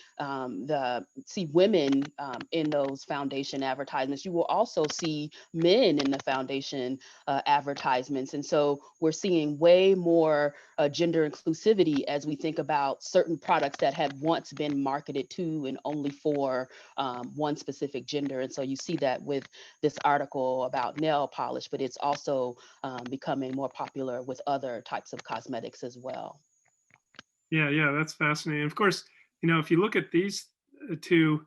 women in those foundation advertisements, you will also see men in the foundation advertisements. And so we're seeing way more gender inclusivity as we think about certain products that had once been marketed to and only for one specific gender. And so you see that with this article about nail polish, but it's also becoming more popular with other types of cosmetics as well. Yeah, that's fascinating. Of course, if you look at these two,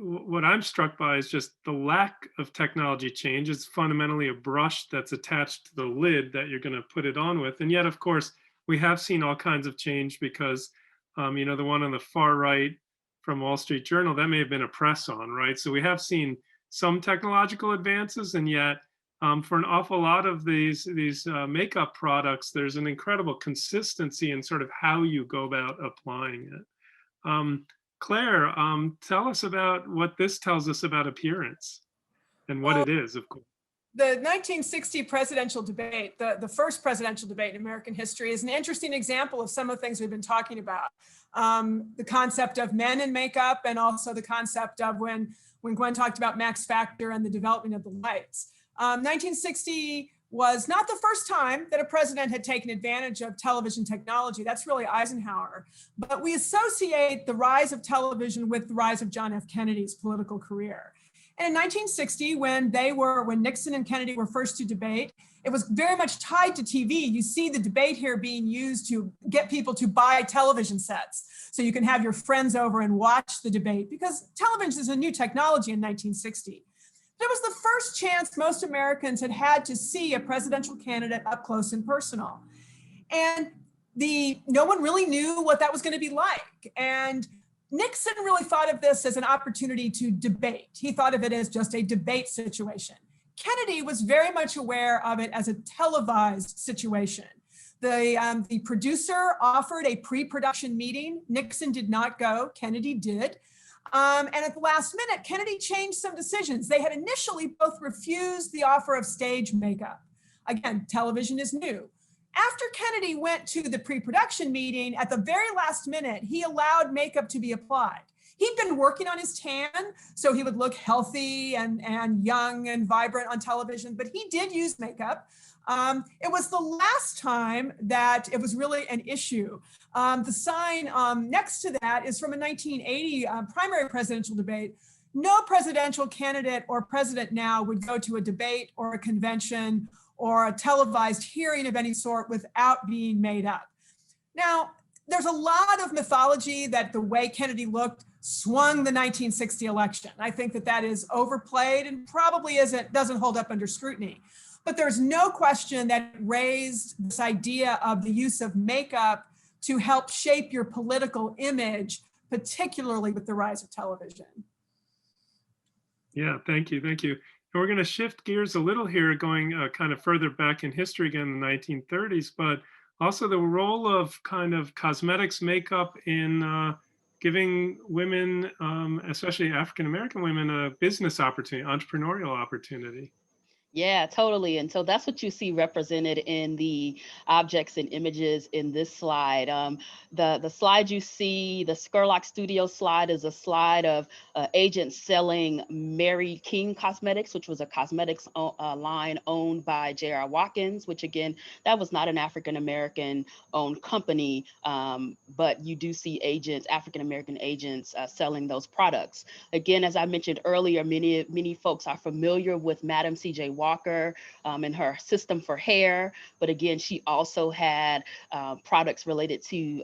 what I'm struck by is just the lack of technology change. It's fundamentally a brush that's attached to the lid that you're going to put it on with. And yet, of course, we have seen all kinds of change because, the one on the far right from Wall Street Journal, that may have been a press on, right? So we have seen some technological advances, and yet for an awful lot of these makeup products, there's an incredible consistency in sort of how you go about applying it. Claire, tell us about what this tells us about appearance and what it is, of course. The 1960 presidential debate, the first presidential debate in American history, is an interesting example of some of the things we've been talking about. the concept of men in makeup, and also the concept of when Gwen talked about Max Factor and the development of the lights. 1960 was not the first time that a president had taken advantage of television technology. That's really Eisenhower. But we associate the rise of television with the rise of John F. Kennedy's political career. And in 1960, when Nixon and Kennedy were first to debate, it was very much tied to TV. You see the debate here being used to get people to buy television sets so you can have your friends over and watch the debate, because television is a new technology in 1960. It was the first chance most Americans had had to see a presidential candidate up close and personal. And no one really knew what that was going to be like. And Nixon really thought of this as an opportunity to debate. He thought of it as just a debate situation. Kennedy was very much aware of it as a televised situation. The producer offered a pre-production meeting. Nixon did not go, Kennedy did. And at the last minute, Kennedy changed some decisions. They had initially both refused the offer of stage makeup. Again, television is new. After Kennedy went to the pre-production meeting, at the very last minute, he allowed makeup to be applied. He'd been working on his tan, so he would look healthy and young and vibrant on television, but he did use makeup. It was the last time that it was really an issue. The sign next to that is from a 1980 primary presidential debate. No presidential candidate or president now would go to a debate or a convention or a televised hearing of any sort without being made up. Now, there's a lot of mythology that the way Kennedy looked swung the 1960 election. I think that is overplayed and probably doesn't hold up under scrutiny. But there's no question that it raised this idea of the use of makeup to help shape your political image, particularly with the rise of television. Yeah, thank you. And we're going to shift gears a little here, going kind of further back in history again in the 1930s, but also the role of kind of cosmetics, makeup in giving women, especially African-American women, a business opportunity, entrepreneurial opportunity. Yeah, totally. And so that's what you see represented in the objects and images in this slide. The slide you see, the Scurlock Studio slide, is a slide of agents selling Mary King Cosmetics, which was a cosmetics line owned by J.R. Watkins, which again, that was not an African-American owned company, but you do see agents, African-American agents selling those products. Again, as I mentioned earlier, many folks are familiar with Madam C.J. Walker and her system for hair, but again, she also had products related to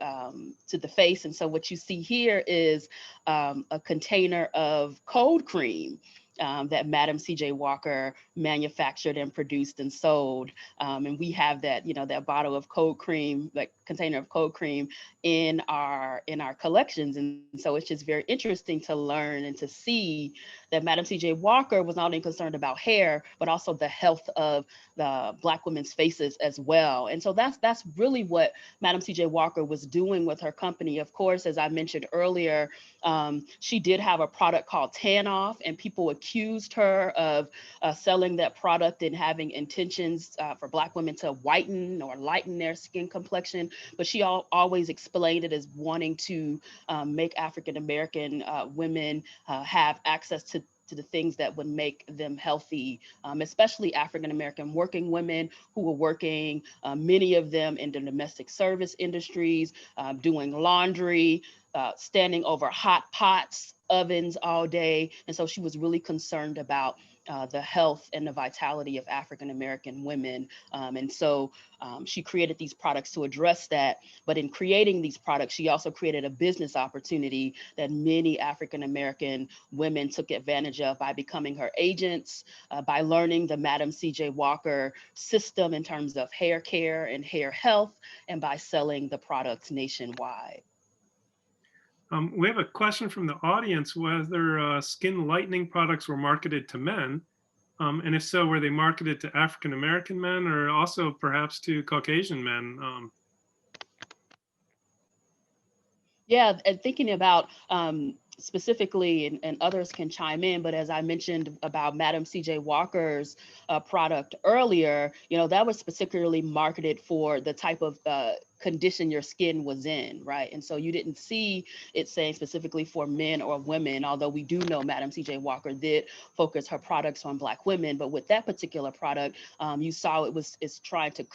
the face. And so what you see here is a container of cold cream that Madam C.J. Walker manufactured and produced and sold. And we have that, that bottle of cold cream, that container of cold cream in our collections. And so it's just very interesting to learn and to see that Madam C.J. Walker was not only concerned about hair, but also the health of the Black women's faces as well. And so that's really what Madam C.J. Walker was doing with her company. Of course, as I mentioned earlier, she did have a product called Tan Off, and people accused her of selling that product and having intentions for Black women to whiten or lighten their skin complexion. But she always explained it as wanting to make African-American women have access to the things that would make them healthy, especially African-American working women who were working, many of them in the domestic service industries, doing laundry, standing over hot pots, ovens all day. And so she was really concerned about the health and the vitality of African-American women. And so she created these products to address that. But in creating these products, she also created a business opportunity that many African-American women took advantage of by becoming her agents, by learning the Madam C.J. Walker system in terms of hair care and hair health, and by selling the products nationwide. We have a question from the audience whether skin lightening products were marketed to men, and if so, were they marketed to African-American men or also perhaps to Caucasian men? Yeah, and thinking about specifically, and others can chime in, but as I mentioned about Madam C.J. Walker's product earlier, that was particularly marketed for the type of condition your skin was in, right? And so you didn't see it saying specifically for men or women, although we do know Madam C.J. Walker did focus her products on Black women. But with that particular product, you saw it's trying to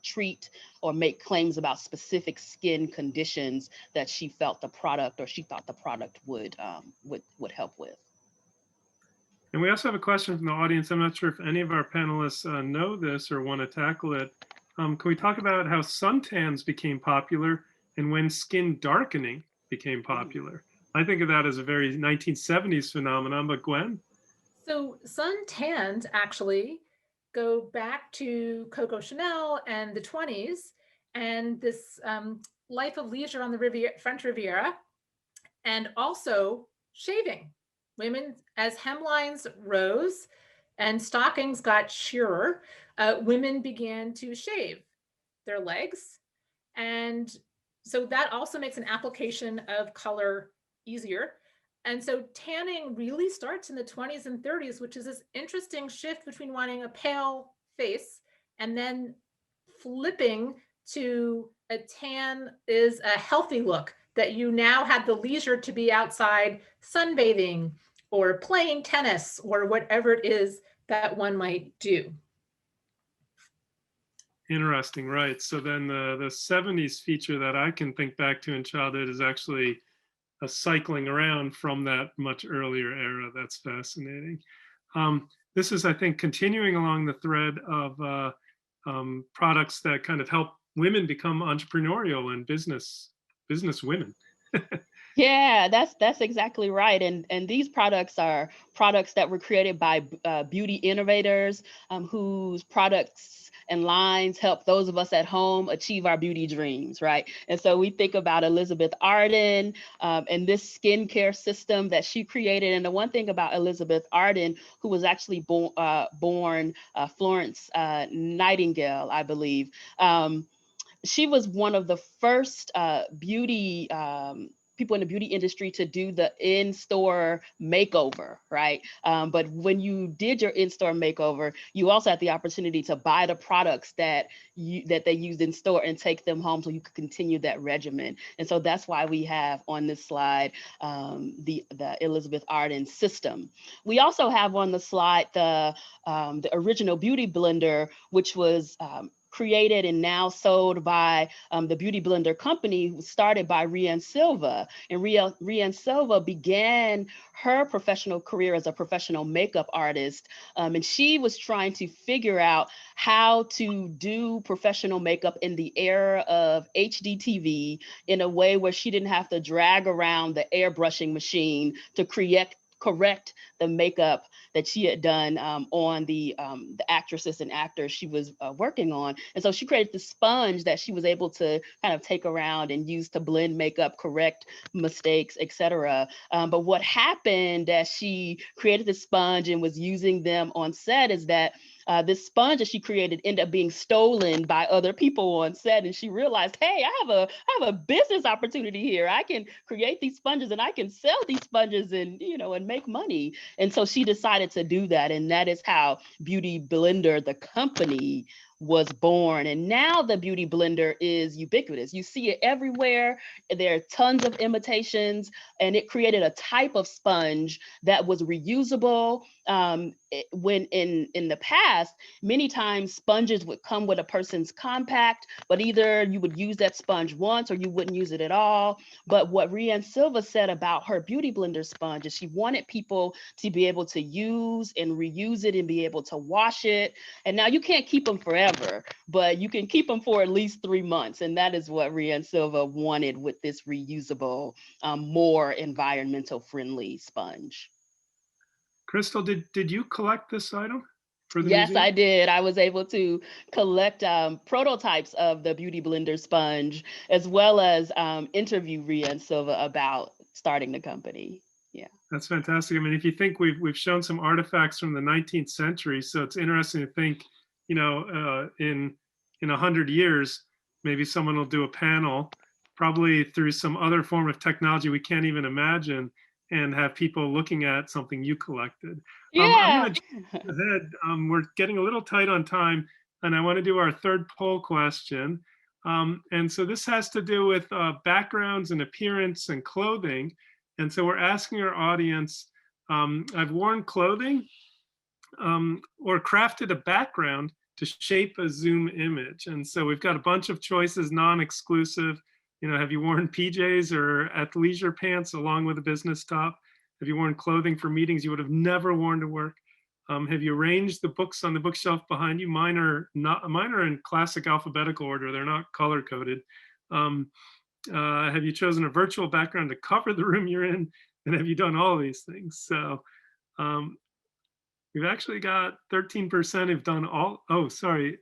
treat or make claims about specific skin conditions that she felt the product, or she thought the product would help with. And we also have a question from the audience. I'm not sure if any of our panelists know this or want to tackle it. Can we talk about how suntans became popular and when skin darkening became popular? I think of that as a very 1970s phenomenon, but Gwen? So suntans actually go back to Coco Chanel and the 20s and this life of leisure on the French Riviera, and also shaving. Women, as hemlines rose and stockings got sheerer, women began to shave their legs. And so that also makes an application of color easier. And so tanning really starts in the 20s and 30s, which is this interesting shift between wanting a pale face and then flipping to a tan is a healthy look, that you now have the leisure to be outside sunbathing or playing tennis or whatever it is that one might do. Interesting, right. So then the 70s feature that I can think back to in childhood is actually a cycling around from that much earlier era. That's fascinating. This is, I think, continuing along the thread of products that kind of help women become entrepreneurial and business women. Yeah, that's exactly right. And these products are products that were created by beauty innovators whose products and lines help those of us at home achieve our beauty dreams, right? And so we think about Elizabeth Arden and this skincare system that she created. And the one thing about Elizabeth Arden, who was actually born Florence Nightingale, I believe, she was one of the first beauty people in the beauty industry to do the in-store makeover, right? But when you did your in-store makeover, you also had the opportunity to buy the products that they used in store and take them home so you could continue that regimen. And so that's why we have on this slide the Elizabeth Arden system. We also have on the slide the original beauty blender, which was created and now sold by the Beauty Blender Company, started by Rian Silva. And Rian Silva began her professional career as a professional makeup artist. And she was trying to figure out how to do professional makeup in the era of HDTV in a way where she didn't have to drag around the airbrushing machine to correct the makeup that she had done on the actresses and actors she was working on. And so she created the sponge that she was able to kind of take around and use to blend makeup, correct mistakes, etc. But what happened as she created the sponge and was using them on set is that this sponge that she created ended up being stolen by other people on set. And she realized, hey, I have a business opportunity here. I can create these sponges and I can sell these sponges and, and make money. And so she decided to do that. And that is how Beauty Blender, the company, was born. And now the Beauty Blender is ubiquitous. You see it everywhere. There are tons of imitations, and it created a type of sponge that was reusable. When in the past, many times sponges would come with a person's compact, but either you would use that sponge once or you wouldn't use it at all. But what Rian Silva said about her Beauty Blender sponge is she wanted people to be able to use and reuse it and be able to wash it. And now you can't keep them forever, but you can keep them for at least 3 months. And that is what Rian Silva wanted with this reusable, more environmental friendly sponge. Crystal, did you collect this item for the Yes, museum? I did. I was able to collect prototypes of the Beauty Blender sponge, as well as interview Rian Silva about starting the company. Yeah, That's fantastic. I mean, if you think we've shown some artifacts from the 19th century, so it's interesting to think, in 100 years, maybe someone will do a panel, probably through some other form of technology we can't even imagine, and have people looking at something you collected. I'm yeah. going to jump ahead. We're getting a little tight on time, and I want to do our third poll question. And so this has to do with backgrounds and appearance and clothing. And so we're asking our audience, I've worn clothing or crafted a background to shape a Zoom image. And so we've got a bunch of choices, non-exclusive. Have you worn PJs or athleisure pants along with a business top? Have you worn clothing for meetings you would have never worn to work? Have you arranged the books on the bookshelf behind you? Mine are in classic alphabetical order. They're not color coded. Have you chosen a virtual background to cover the room you're in? And have you done all of these things? So we've actually got 13% have done all, oh, sorry.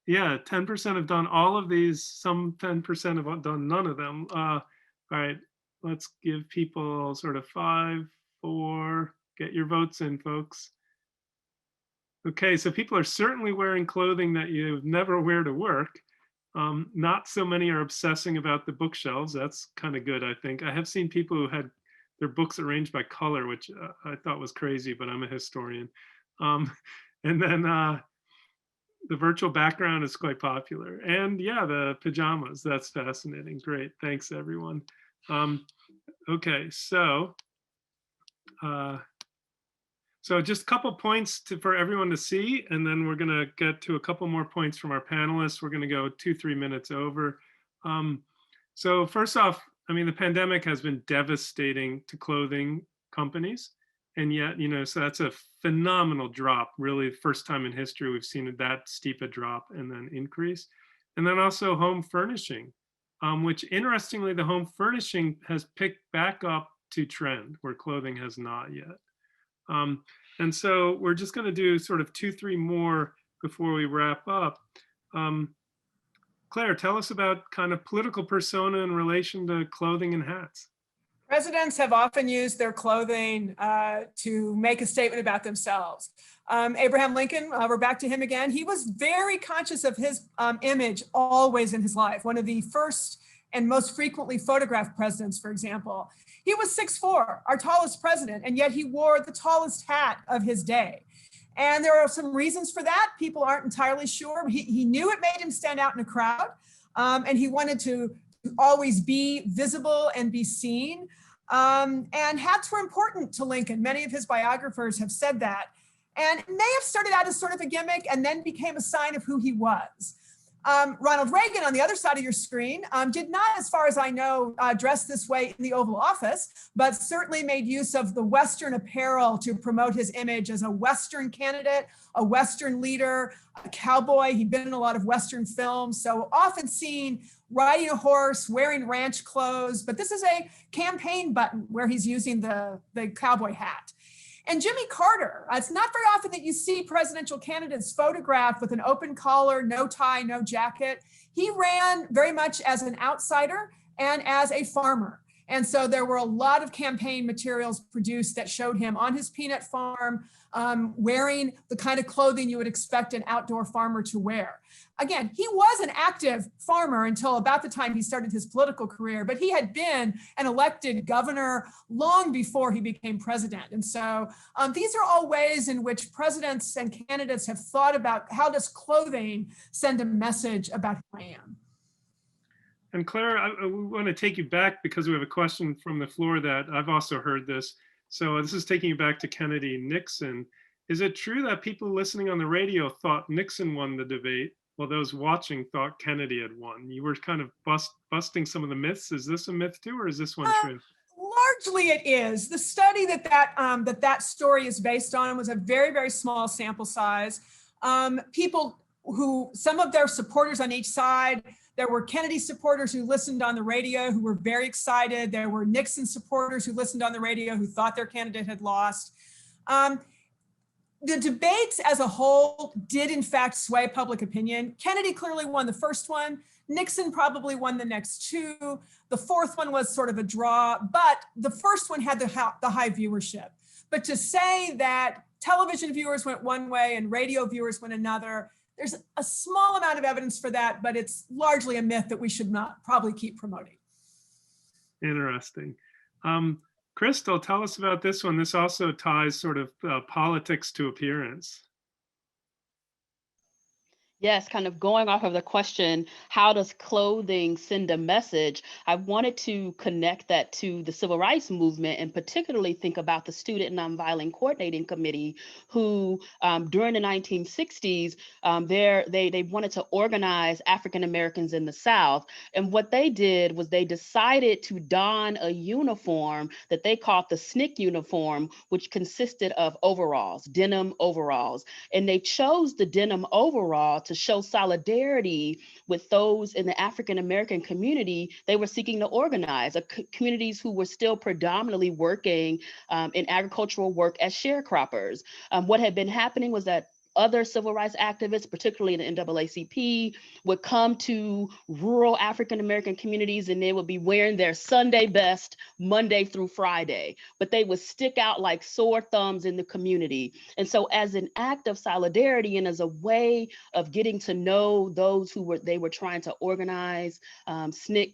Yeah, 10% have done all of these. Some 10% have done none of them. All right, let's give people sort of 5, 4, get your votes in, folks. Okay, so people are certainly wearing clothing that you never wear to work. Not so many are obsessing about the bookshelves. That's kind of good, I think. I have seen people who had their books arranged by color, which I thought was crazy, but I'm a historian. And then the virtual background is quite popular. And yeah, the pajamas, that's fascinating. Great, thanks everyone. Okay, so just a couple points for everyone to see, and then we're gonna get to a couple more points from our panelists. We're gonna go 2-3 minutes over. So first off, I mean, the pandemic has been devastating to clothing companies. And yet, so that's a phenomenal drop, really first time in history we've seen that steep a drop and then increase. And then also home furnishing, which interestingly, the home furnishing has picked back up to trend where clothing has not yet. And so we're just going to do sort of 2-3 more before we wrap up. Claire, tell us about kind of political persona in relation to clothing and hats. Presidents have often used their clothing to make a statement about themselves. Abraham Lincoln, we're back to him again. He was very conscious of his image always in his life. One of the first and most frequently photographed presidents, for example. He was 6'4", our tallest president, and yet he wore the tallest hat of his day. And there are some reasons for that. People aren't entirely sure. He knew it made him stand out in a crowd, and he wanted to always be visible and be seen. And hats were important to Lincoln. Many of his biographers have said that. And it may have started out as sort of a gimmick and then became a sign of who he was. Ronald Reagan, on the other side of your screen, did not, as far as I know, dress this way in the Oval Office, but certainly made use of the Western apparel to promote his image as a Western candidate, a Western leader, a cowboy. He'd been in a lot of Western films, so often seen riding a horse, wearing ranch clothes, but this is a campaign button where he's using the cowboy hat. And Jimmy Carter, it's not very often that you see presidential candidates photographed with an open collar, no tie, no jacket. He ran very much as an outsider and as a farmer. And so there were a lot of campaign materials produced that showed him on his peanut farm, wearing the kind of clothing you would expect an outdoor farmer to wear. Again, he was an active farmer until about the time he started his political career, but he had been an elected governor long before he became president. And so these are all ways in which presidents and candidates have thought about how does clothing send a message about who I am. And Claire, I want to take you back because we have a question from the floor that I've also heard this. So this is taking you back to Kennedy Nixon. Is it true that people listening on the radio thought Nixon won the debate, while those watching thought Kennedy had won? You were kind of busting some of the myths. Is this a myth too, or is this one true? Largely it is. The study that story is based on was a very, very small sample size. People who, some of their supporters on each side, there were Kennedy supporters who listened on the radio who were very excited. There were Nixon supporters who listened on the radio who thought their candidate had lost. The debates as a whole did in fact sway public opinion. Kennedy clearly won the first one. Nixon probably won the next two. The fourth one was sort of a draw, but the first one had the high viewership. But to say that television viewers went one way and radio viewers went another, there's a small amount of evidence for that, but it's largely a myth that we should not probably keep promoting. Interesting. Crystal, tell us about this one. This also ties sort of politics to appearance. Yes, kind of going off of the question, how does clothing send a message? I wanted to connect that to the civil rights movement and particularly think about the Student Nonviolent Coordinating Committee, who during the 1960s, they wanted to organize African Americans in the South. And what they did was they decided to don a uniform that they called the SNCC uniform, which consisted of overalls, denim overalls. And they chose the denim overall to show solidarity with those in the African American community they were seeking to organize, communities who were still predominantly working in agricultural work as sharecroppers. What had been happening was that other civil rights activists, particularly in the NAACP, would come to rural African American communities and they would be wearing their Sunday best Monday through Friday, but they would stick out like sore thumbs in the community. And so as an act of solidarity and as a way of getting to know those who they were trying to organize, SNCC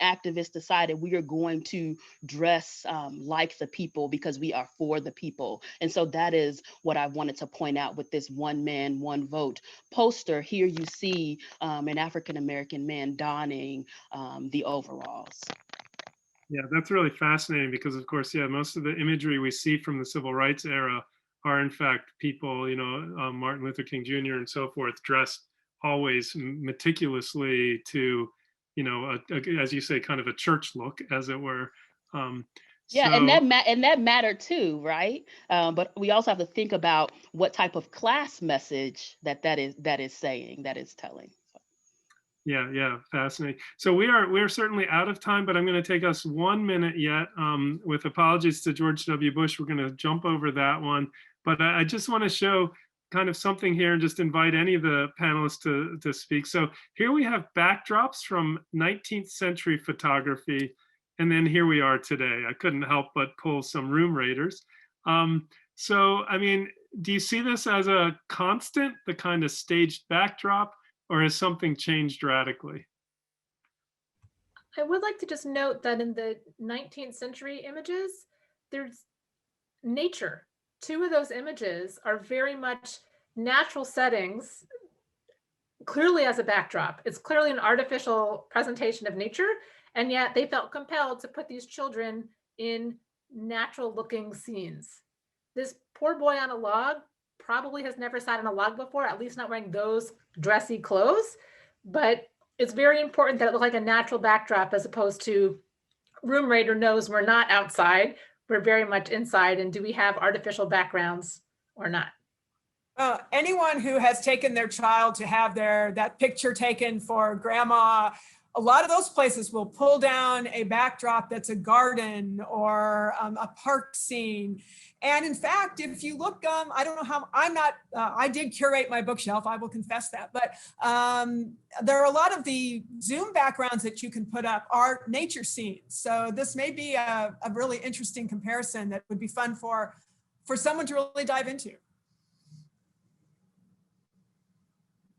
activists decided we are going to dress like the people because we are for the people. And so that is what I wanted to point out with this one man, one vote poster. Here you see an African-American man donning the overalls. Yeah, that's really fascinating because, of course, yeah, most of the imagery we see from the civil rights era are, in fact, people, Martin Luther King Jr. and so forth, dressed always meticulously to, as you say, kind of a church look, as it were. Yeah, and So that mattered too, right? But we also have to think about what type of class message that is saying, that is telling. yeah, fascinating. So we're certainly out of time, but I'm going to take us 1 minute yet. With apologies to George W. Bush, we're going to jump over that one. But I just want to show kind of something here and just invite any of the panelists to speak. So here we have backdrops from 19th century photography. And then here we are today. I couldn't help but pull some room raiders. So, I mean, do you see this as a constant, the kind of staged backdrop? Or has something changed radically? I would like to just note that in the 19th century images, there's nature. Two of those images are very much natural settings, clearly as a backdrop. It's clearly an artificial presentation of nature, and yet they felt compelled to put these children in natural looking scenes. This poor boy on a log probably has never sat on a log before, at least not wearing those dressy clothes, but it's very important that it look like a natural backdrop as opposed to room raider knows we're not outside, we're very much inside, and do we have artificial backgrounds or not? Anyone who has taken their child to have that picture taken for grandma, a lot of those places will pull down a backdrop that's a garden or a park scene. And in fact, if you look, I don't know how, I did curate my bookshelf, I will confess that, but there are a lot of the Zoom backgrounds that you can put up are nature scenes. So this may be a really interesting comparison that would be fun for someone to really dive into.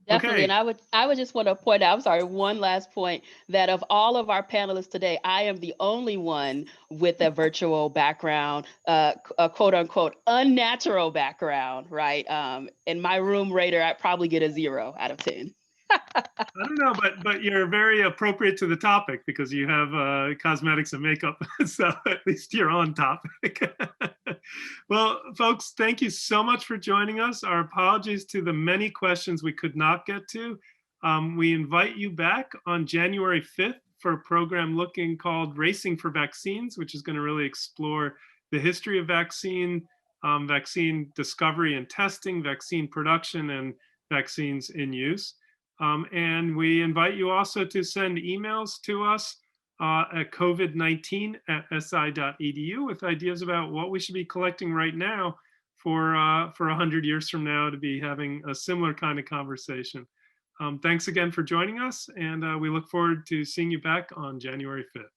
Definitely. Okay. And I would just want to point out, I'm sorry, one last point, that of all of our panelists today, I am the only one with a virtual background, a quote unquote unnatural background, right? In my room raider, I'd probably get a 0 out of 10. I don't know, but you're very appropriate to the topic because you have cosmetics and makeup, so at least you're on topic. Well, folks, thank you so much for joining us. Our apologies to the many questions we could not get to. We invite you back on January 5th for a program called Racing for Vaccines, which is going to really explore the history of vaccine discovery and testing, vaccine production, and vaccines in use. And we invite you also to send emails to us at covid19@si.edu with ideas about what we should be collecting right now for 100 years from now to be having a similar kind of conversation. Thanks again for joining us, and we look forward to seeing you back on January 5th.